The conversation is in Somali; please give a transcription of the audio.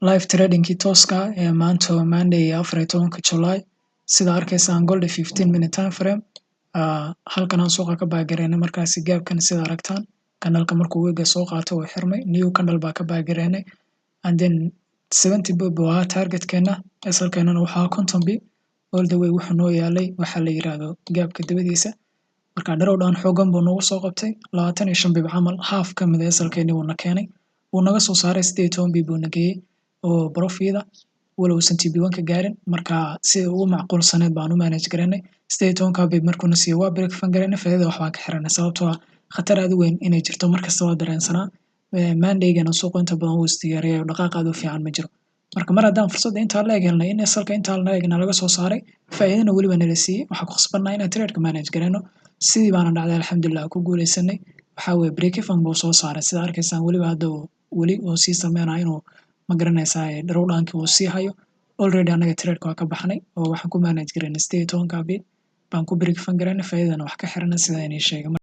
live tradingkii tooska ee maanta oo Monday 14 July sida arkaysaan gold 15 minute time frame halkan aan suuqa ka baagareynay markaasi gaabkan sida aragtaan kanalka markuu weega soo qaato oo xirmay new candle baa ka baagareynay and then 70 bob waa targetkeena asalkeena waxaa 50 bib all the way wuxuu noo yaalay waxa la yiraahdo gaabka dibadiisa marka drawdown xoogan buu nagu soo qabtay 25 bib camal half ka mid ah asalkeena uu na keenay uu naga soo saaray 18 bib uu nageeyay oo profida walow san TB1 ka gaarin marka sida ugu macquulsaneed baan u manage gareynay 18 ka bib markuu na siiyo waa break fan gareynay faa'iido wax baan ka xiranay sababtoo ah khatar aad u weyn inay jirto markasta waa dareensanaa Monday-gana suuqa inta badan uu istiyaariyay dhaqaaqa aad u fiican ma jiro marka mar haddaan fursad inta la eegalnay in asalka inta la eegna laga soo saaray faa'iidana waliba nala siiyay waxa ku khasbanaa in trade-ka manage gareyno sidii baana dhacday alxamdulillah ku guuleysanay waxa way break fan buu soo saaray sida arkaysaan waliba hadda wali oo si sameynaa inuu ma garanaysaa drawdownkii uu sii hayo already anaga trade-ka waa ka baxnay oo waxaan ku manage gareynay 18 ka bib baan ku break fan gareynay faa'iidana wax ka xiranay sida inay sheegay